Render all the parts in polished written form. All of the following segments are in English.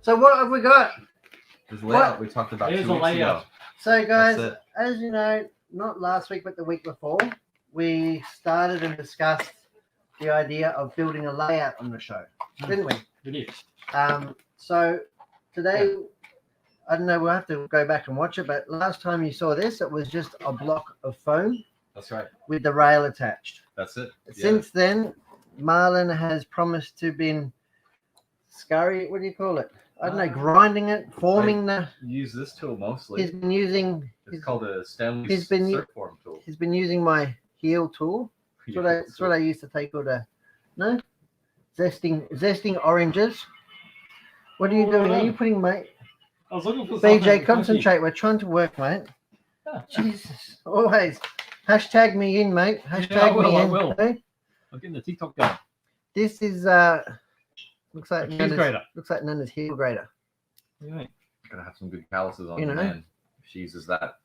So what have we got? This layout we talked about Here's 2 the weeks layout. ago. So guys, That's it. as you know, not last week but the week before, we started and discussed the idea of building a layout on the show, didn't we? We did. So today, I don't know, we'll have to go back and watch it, but last time you saw this, it was just a block of foam That's right. with the rail attached. That's it. Since then, Marlin has promised to been scurry, what do you call it? I don't know, grinding it, forming the. Use this tool mostly. He's been using. It's called a Stanley he's been u- Surfform tool. He's been using my heel tool. That's what I used to take all the. No, zesting oranges. What are you doing? Are you putting, mate? I was looking for something. BJ, concentrate. We're trying to work, mate. Jesus, always. Hashtag me in, mate. Hashtag me in. I will. Okay? I'm getting the TikTok going. This is looks like cheese grater. Looks like Nana's heel grater. Yeah. Gotta have some good calluses on You the know. man if she uses that.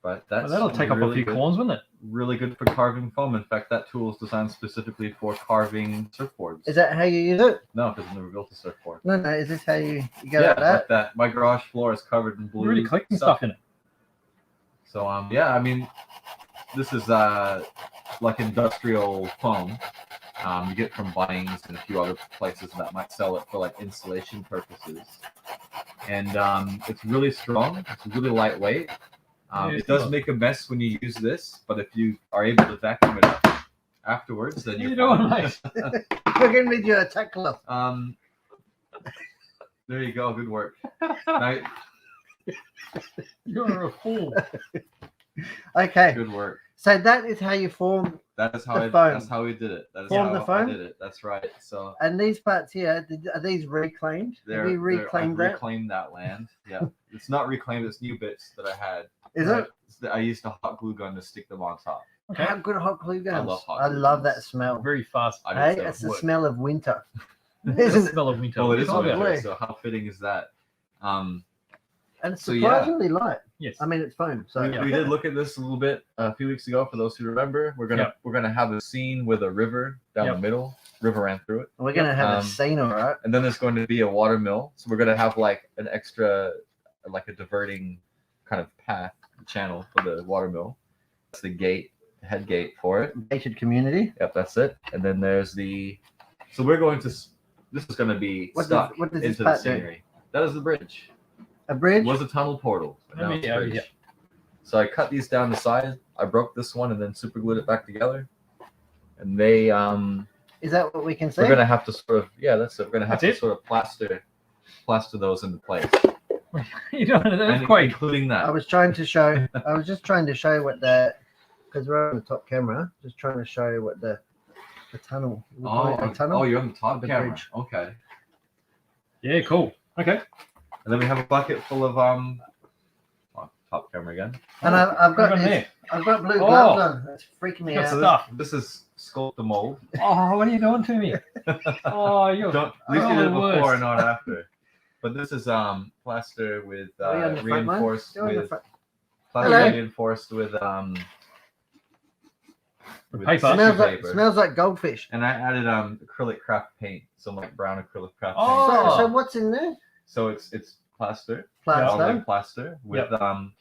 But that's That'll take up a few good. corns, wouldn't it? Really good for carving foam. In fact, that tool is designed specifically for carving surfboards. Is that how you use it? No, because I've never built a surfboard. No. Is this how you go Yeah, like that? like that. My garage floor is covered in blue. You're really collecting stuff in it. So yeah, I mean, this is like industrial foam. You get from Bunnings and a few other places that might sell it for like insulation purposes. And it's really strong. It's really lightweight. It does make a mess when you use this, but if you are able to vacuum it up afterwards, then you're doing, fine. mate? We're gonna need you a tackler. There you go. Good work. Now, You're a fool. Okay. good work. So that is how you form. That is how The foam. That's how we did it. That is Form how the foam? I did it. That's right. So And these parts here, are these reclaimed? Have we reclaimed I've that? reclaimed that land. Yeah, it's not reclaimed. It's new bits that I had. Is it? I used a hot glue gun to stick them on top. Okay. How good hot glue guns? love hot I glue love guns. that smell. Very fast. I Hey, did it's so. the smell of winter. The Isn't it? smell of winter. Oh, it is Oh, yeah. winter, yeah. so how fitting is that? And it's So, yeah. surprisingly light. Yes. I mean, it's foam. So We did look at this a little bit a few weeks ago. For those who remember, we're gonna have a scene with a river down the middle. River ran through it, we're gonna have a scene, all right? and then there's going to be a water mill. So we're gonna have like an extra, like a diverting kind of path channel for the water mill. That's the gate, head gate for it. Gated community. Yep, that's it. And then there's the. So we're going to. This is going to be What stuck does this into the part do? scenery. That is the bridge. A It bridge. was a tunnel portal. But now it's Yeah, bridge. yeah. So I cut these down the side. I broke this one and then super glued it back together. And they Is that what we can see? we're gonna have to sort of that's it. We're gonna have That's to it? sort of plaster those into place. You don't know And that quite. including that. I was trying to show. I was just trying to show what the, because we're on the top camera. Just trying to show what the tunnel. we call it a tunnel. Oh, you're on the top The camera. bridge. Okay. Yeah, cool. Okay. And then we have a bucket full of top camera again. And I've got Look on this, I've got blue Oh. gloves on. That's freaking me Got out. some stuff. This is Sculpt the mold. Oh, what are you doing to me? Oh, you're. Don't, at least you did it Oh, before, worst. not after. But this is plaster with Are we on the front one? reinforced Go on the with front. plaster Hello. reinforced with Paper. tissue Smells paper. like goldfish. And I added acrylic craft paint, some like brown acrylic craft Oh. So what's in there? paint. So it's plaster, Plaster. solid plaster with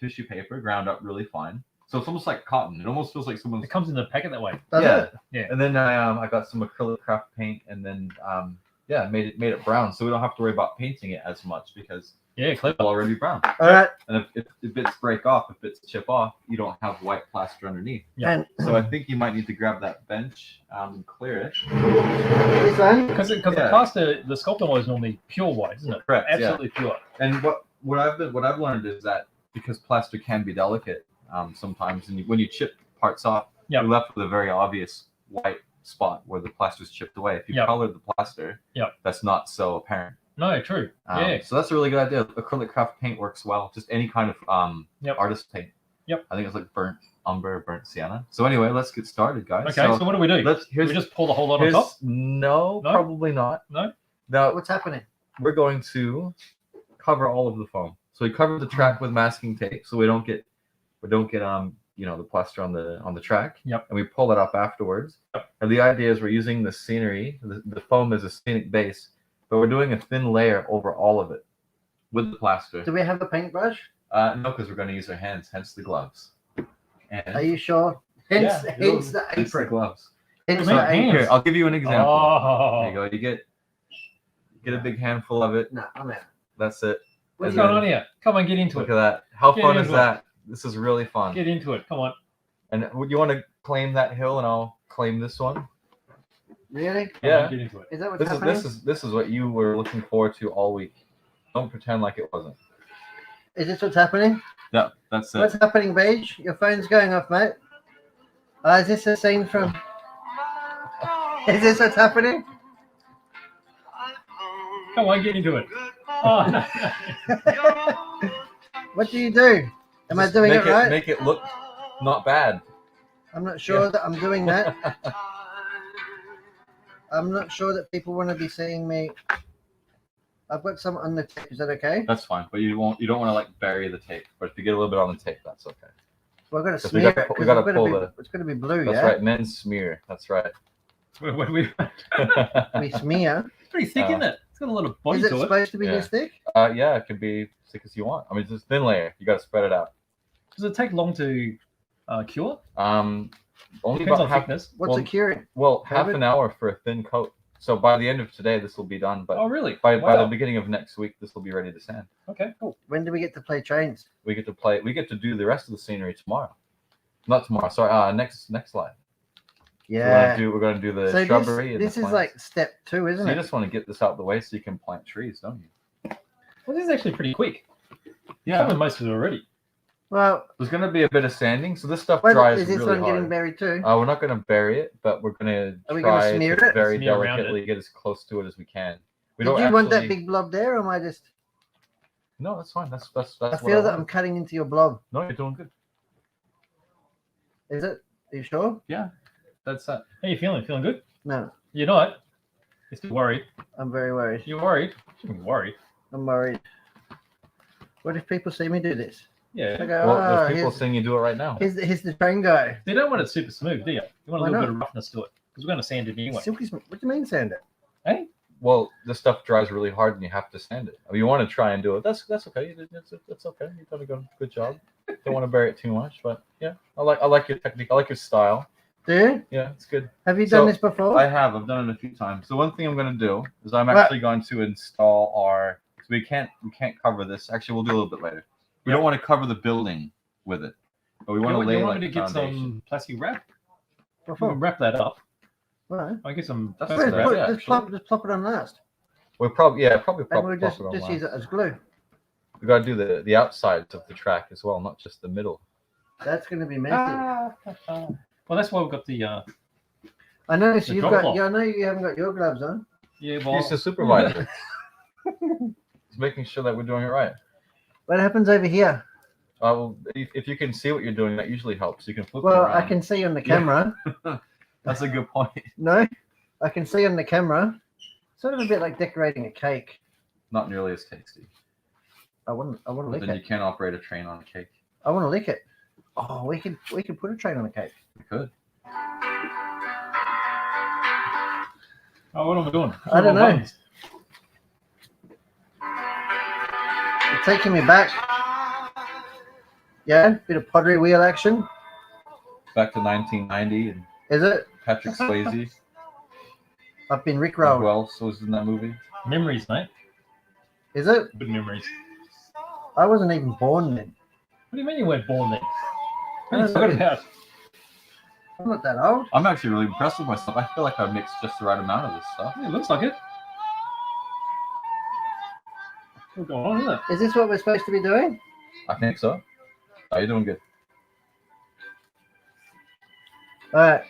tissue paper ground up really fine. So it's almost like cotton. It almost feels like someone's It comes in the packet that way. Does yeah. it? Yeah. And then I got some acrylic craft paint and then made it brown, so we don't have to worry about painting it as much because Yeah, clever. it's already brown. All right. And if bits break off, if bits chip off, you don't have white plaster underneath. Yeah. And So I think you might need to grab that bench and clear it. this one. Because the Yeah. plaster, the sculptor is normally pure white, isn't it? Correct, yeah. Absolutely pure. And what I've learned is that because plaster can be delicate sometimes, and when you chip parts off, Yep. you're left with a very obvious white spot where the plaster's chipped away. If you Yep. colored the plaster, Yep. that's not so apparent. No, true. Yeah. So that's a really good idea. Acrylic craft paint works well. Just any kind of Yep. artist paint. Yep. I think it's like burnt umber, burnt sienna. So anyway, let's get started, guys. Okay, so what do we do? let's Do we just pour the whole lot on top? No, No? probably not. No? Now What's happening? we're going to cover all of the foam. So we cover the track with masking tape, so we don't get the plaster on the track. Yep. And we pull it up afterwards. Yep. And the idea is we're using the scenery, the foam as a scenic base but we're doing a thin layer over all of it with the plaster. Do we have a paintbrush? No, because we're going to use our hands, hence the gloves. And Are you sure? Hence, Yeah, hence the hence the apron. gloves. Hence Make the hands. apron. Here, I'll give you an example. Oh. There you go. You get a big handful of it. No, I'm out. That's it. What's And going then- on here? Come on, get into Look it. at that. How Get fun is into it. that? This is really fun. Get into it. Come on. And would you want to claim that hill, and I'll claim this one? Really? Come Yeah. on, get into it. Is that what's This happening? is what you were looking forward to all week. Don't pretend like it wasn't. Is this what's happening? Yeah, that's it. What's happening, Beige? Your phone's going off, mate. Is this a scene from... Is this what's happening? Come on, get into it. Oh, no. What do you do? Am I Just doing make it right? Make it look not bad. I'm not sure Yeah. that I'm doing that. I'm not sure that people want to be seeing me. I've got some on the tape. Is that okay? That's fine, but you don't want to like bury the tape. But if you get a little bit on the tape, that's okay. Well, I've got to 'Cause we smear gotta- it. we 'cause gotta I've gotta pull be- the- It's going to be blue, That's yeah? right. Men smear. That's right. What do we? We smear. It's pretty thick, isn't it? It's got a lot of body Is it to it. supposed to be Yeah. this thick? Yeah, it can be thick as you want. I mean, it's a thin layer. You got to spread it out. Does it take long to cure? Only Depends about on half. thickness. What's Well, it curing? Well, half David? an hour for a thin coat. So by the end of today, this will be done. But Oh, really? by the Wow. beginning of next week, this will be ready to sand. Okay, cool. When do we get to play trains? We get to play. We get to do the rest of the scenery tomorrow. Not tomorrow. Sorry. Next live. Yeah. We're gonna do the So shrubbery. and this the is plants. like step 2, So isn't you it? just want to get this out of the way so you can plant trees, don't you? Well, this is actually pretty quick. Covered most of it already. Well, There's gonna be a bit of sanding, so this stuff wait, dries is this really one getting hard. buried too? We're not gonna bury it, but we're gonna Are we gonna try smear to it? very Smear around delicately get as close to it as we can. We Did don't you want that actually- big blob there, or am I just... No, that's fine. That's I what feel that want. I'm cutting into your blob. No, you're doing good. Is it? Are you sure? That's that. How you feeling? Feeling good? No, You're not? You're still worried? I'm very worried. You're worried? Shouldn't be worried. I'm worried. What if people see me do this? Yeah. They go, Well, oh, there's people seeing you do it right now. here's the train guy. You don't want it super smooth, do you? You want a Why little not? bit of roughness to it. Because we're going to sand it anyway. Silky smooth. What do you mean sand it? Hey? Well, this stuff dries really hard, and you have to sand it. I mean, you want to try and do it. That's okay. That's okay. You've done a good job. Don't want to bury it too much, but yeah, I like your technique. I like your style. Do you? Yeah, it's good. Have you done So, this before? I've done it a few times. So one thing I'm going to do is I'm What? actually going to install our. So we can't cover this. Actually, we'll do a little bit later. We don't want to cover the building with it, but we want to lay you like want me the to get foundation. some plastic wrap? What We can for? wrap that up. Right. I get some That's plastic a wrap. good idea. Just plop it on last. We'll probably And plop we'll it just on use last. it as glue. We got to do the outsides of the track as well, not just the middle. That's going to be messy. Well, that's why we've got the I noticed the you've drop got. off. Yeah, I know you haven't got your gloves on. yeah. Well, He's the supervisor. He's making sure that we're doing it right. What happens over here? Well, if you can see what you're doing, that usually helps. You can flip it Well, around. I can see on the camera. That's a good point. No, I can see on the camera. Sort of a bit like decorating a cake. Not nearly as tasty. I want to But lick then you it. can't operate a train on a cake. I want to lick it. Oh, we could put a train on a cake. You could. oh, what am I doing? I don't know. Buttons. You're taking me back. Yeah, bit of pottery wheel action. Back to 1990 and Is it? Patrick Swayze. I've been Who rickrolled. else was in that movie? Memories, mate. Is it? Good memories. I wasn't even born then. What do you mean you weren't born then? I What are you don't talking know. about? I'm not that old. I'm actually really impressed with myself. I feel like I mixed just the right amount of this stuff. Yeah, it looks like it. What's going on, isn't it? Is this what we're supposed to be doing? I think so. Oh, you're doing good. All right.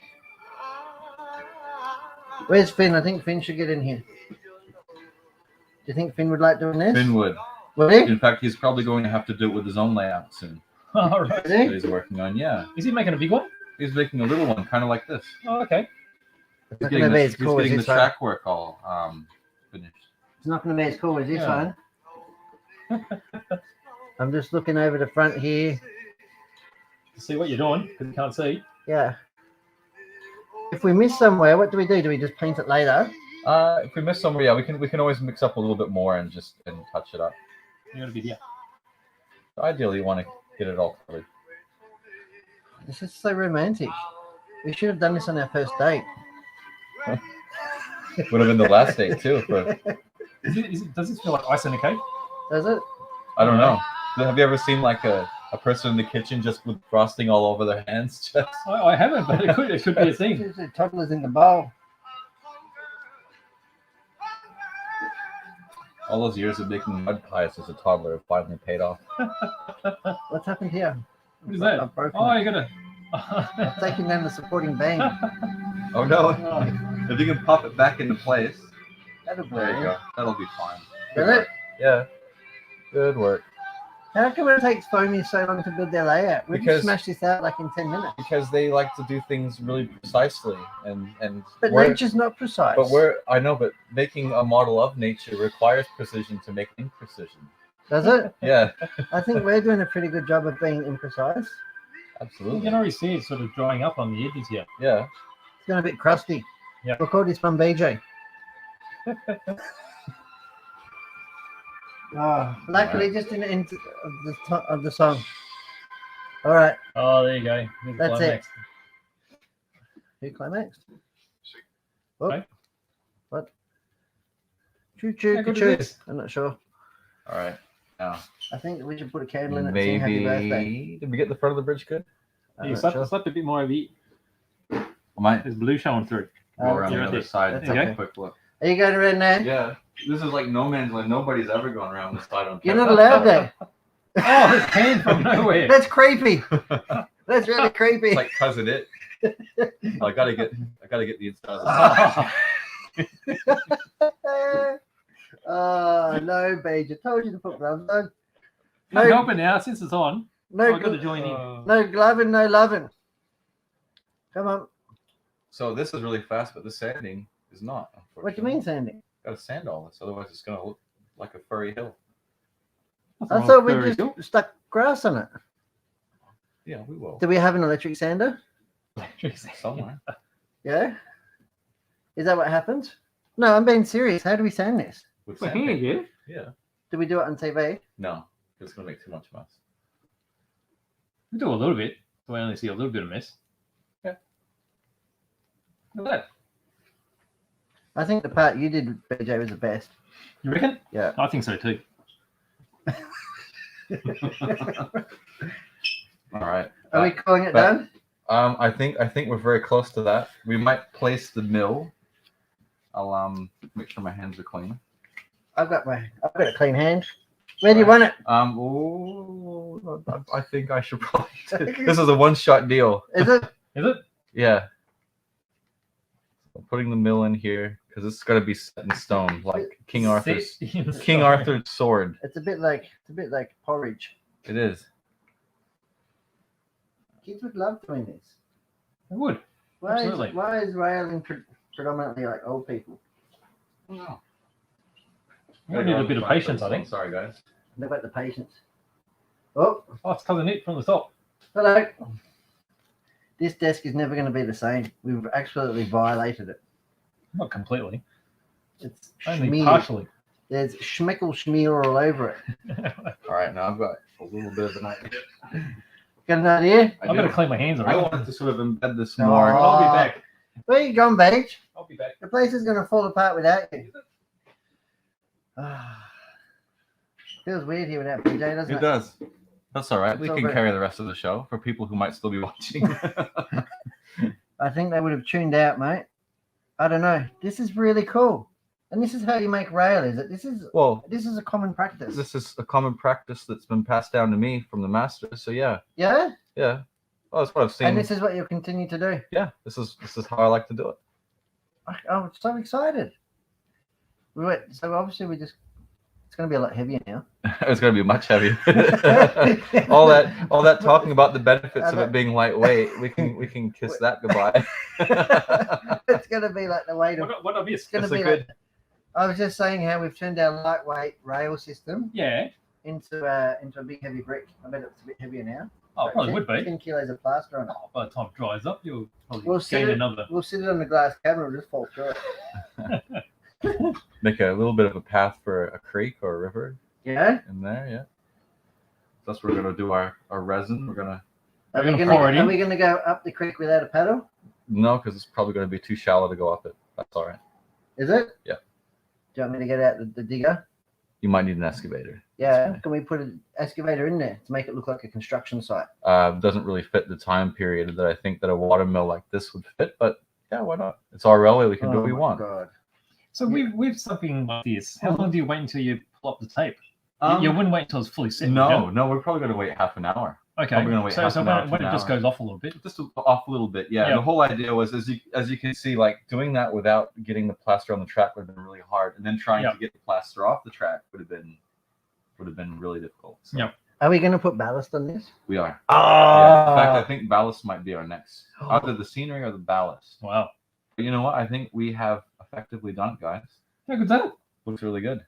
Where's Finn? I think Finn should get in here. Do you think Finn would like doing this? Finn would. Would he? In fact, he's probably going to have to do it with his own layout soon. All right. Would That he? he's working on. Yeah, Is he making a big one? he's making a little one, kind of like this. Oh, okay. It's He's not getting, going to be the, as he's cool as getting the this one. track work all finished. It's not going to be as cool as this Yeah. one. I'm just looking over the front here. To see what you're doing, because you can't see. Yeah. If we miss somewhere, what do we do? Do we just paint it later? If we miss somewhere, yeah, we can always mix up a little bit more and touch it up. You got a video. Ideally, you want to get it all covered. This is so romantic. We should have done this on our first date. Would have been the last date too. Does this feel like ice in a cake? Does it? I don't know. Have you ever seen like a person in the kitchen just with frosting all over their hands? Just I haven't, but it could be a thing. The toddler's in the bowl. all those years of making mud pies as a toddler have finally paid off. What's happened here? What is that? I've broken Oh, it. you gotta. I've taken down the supporting beam. Oh no! If you can pop it back into place, That'll be there you go. That'll be fine. Will it? Yeah. Good work. How come it takes Foamy so long to build their layout? We can Because- smash this out like in 10 minutes. Because they like to do things really precisely, and But we're- nature's not precise. but I know, but making a model of nature requires precision to make imprecision. Does it? Yeah, I think we're doing a pretty good job of being imprecise. You absolutely. can already see it sort of drying up on the edges here. Yeah. It's going a bit crusty. Yeah. We'll call this one BJ. Luckily, just in the end of the song. All right, Oh, there you go. There's the That's it. climax. who climaxed? Oh, Right. what? Choo choo How good is choo. this? I'm not sure. All right. Now, I think we should put a candle in it and sing happy birthday. maybe did we get the front of the bridge good? I'm You not slapped, sure. slapped a bit more of the. I might There's blue showing through. go around yeah, the other okay. side. That's and take okay. a quick look. Are you going around there? Yeah, this is like no man's land. Nobody's ever gone around this side on. You're not allowed there. Oh, this came from nowhere. That's creepy. That's really creepy. It's like cousin it. I gotta get the inside of the Oh no, Beige. I told you to put gloves on. Can't No, help it now since it's on. no, I've got to join in. no gloving, no loving. Come on. So this is really fast, but the sanding is not. What do you mean sanding? Got to sand all this, otherwise it's gonna look like a furry hill. I thought we just stuck grass on it. Yeah, we will Do we have an electric sander? somewhere. Yeah. Is that what happens? No, I'm being serious. How do we sand this? With Well, here you sandpaper. go. Yeah. Do we do it on TV? No, it's gonna make too much mess. We do a little bit, so I only see a little bit of mess. Yeah. Look at that. I think the part you did, BJ, was the best. You reckon? Yeah. I think so too. All right. Are we calling it but- done? I think we're very close to that. We might place the mill. I'll make sure my hands are clean. I've got a clean hand. Where do you want it? I think I should probably. This is a one-shot deal. Is it? Is it? Yeah. I'm putting the mill in here because it's got to be set in stone, like King Arthur's sword. It's a bit like porridge. It is. Kids would love doing this. I would. Absolutely. Why is railing predominantly like old people? No. We need a bit of patience, I think. Sorry, guys. They've got the patience. Oh, Oh, it's cousin Nick from the top. hello. This desk is never going to be the same. We've absolutely violated it. Not completely. It's Only schmeared. partially. There's schmeckle smear all over it. All right, now I've got a little bit of an idea. Got an idea? I've got to clean my hands I already. wanted to sort of embed this No. more. I'll be back. Where you gone, Beige? I'll be back. The place is going to fall apart without you. Feels weird here without BJ, doesn't It it? does. That's all right. It's We all can right. carry the rest of the show for people who might still be watching. I think they would have tuned out, mate. I don't know. This is really cool. And this is how you make rail, is it? This is Well, a common practice. this is a common practice that's been passed down to me from the master. So yeah, Yeah? yeah. Well, that's what I've seen. And this is what you'll continue to do. Yeah, this is how I like to do it. I'm so excited. Wait, so obviously it's going to be a lot heavier now. It's going to be much heavier. all that talking about the benefits of it being lightweight, we can kiss that goodbye. It's going to be like the weight of. What I It's missed? going to That's a be good- like. I was just saying how we've turned our lightweight rail system Yeah. into a big heavy brick. I bet it's a bit heavier now. Oh, it probably would be. 10 kilos of plaster on it. Oh, by the time it dries up, you'll probably We'll gain sit it- another. We'll sit it on the glass cabinet. It'll just fall through it. make a little bit of a path for a creek or a river Yeah. in there. Yeah. That's where we're gonna do our resin. We're gonna Are We're we gonna pour it in. Are we gonna go up the creek without a paddle? no, because it's probably gonna be too shallow to go up it. That's all right. Is it? Yeah. Do you want me to get out the digger? You might need an excavator. Yeah. fine. Can we put an excavator in there to make it look like a construction site? Doesn't really fit the time period that I think that a water mill like this would fit, but yeah, why not? It's our railway. We can do what we my want. God. So with something like this, how long do you wait until you pull up the tape? Um, You wouldn't wait until it's fully set. no, we're probably gonna wait half an hour. Okay. Probably gonna wait so half so an hour to when an it just hour. goes off a little bit. Just off a little bit, yeah. Yeah. The whole idea was, as you can see, like doing that without getting the plaster on the track would have been really hard, and then trying Yeah. to get the plaster off the track would have been really difficult. So Yeah. Are we gonna put ballast on this? we are. Oh. Yeah. In fact, I think ballast might be our next, either the scenery or the ballast. Wow. But you know what? I think we have effectively done it, guys. How good's that? Looks really good.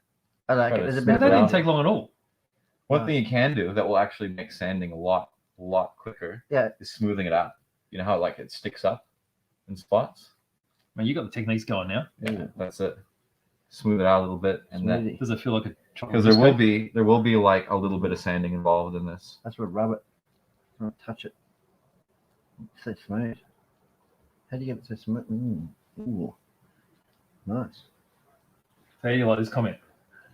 I like it. Got There's a it. bit That of didn't Yeah. take long at all. One thing you can do that will actually make sanding a lot quicker. Yeah. Is smoothing it out. You know how like it sticks up in spots. Man, you got the techniques going now. Yeah, that's it. Smooth it out a little bit, and then smoothie. Does it feel like a chocolate? because there will be like a little bit of sanding involved in this. That's what rub it. Don't touch it. It's so smooth. How do you get it so smooth? Ooh. Nice. Hey, you like this comment?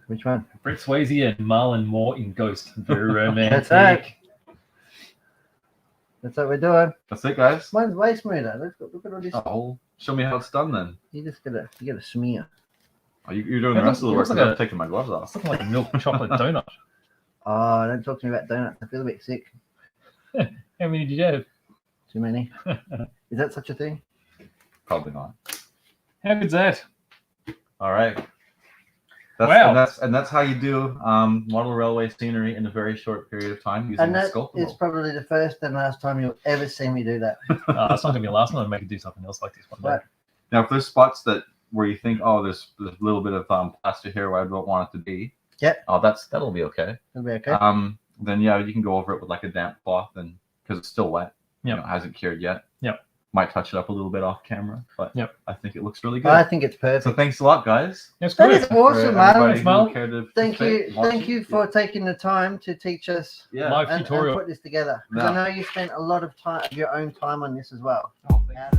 Which one? Brett Swayze and Marlin Moore in Ghost. Very romantic. That's right. That's what we're doing. That's it, guys. Mine's way smoother. Look at all this. Oh, show me how it's done then. You get a smear. Oh, you're doing It the rest of the looks work. like I'm a- taking my gloves off. It's looking like a milk chocolate donut. Oh, don't talk to me about donuts. I feel a bit sick. How many did you have? Too many. Is that such a thing? Probably not. How good's that? All right. That's, Wow. And that's how you do model railway scenery in a very short period of time using And the that Sculpt is tool. probably the first and last time you'll ever see me do that. That's not going to be the last one. I'll make it do something else like this one day. Right. Now, if there's spots that where you think, oh, there's a little bit of plaster here where I don't want it to be. Yeah. Oh, that'll be okay. It'll be okay. Then yeah, you can go over it with like a damp cloth, and because it's still wet, Yep. it hasn't cured yet. Yep. Might touch it up a little bit off camera, but Yep. I think it looks really good. I think it's perfect. So thanks a lot, guys. That's That good. is awesome, For Marlin. everybody who Marlin. cared to Thank participate, you watching. for taking the time to teach us Yeah. Live and tutorial. put this together. 'Cause No. I know you spent a lot of time, your own time on this as well. Oh, thank you.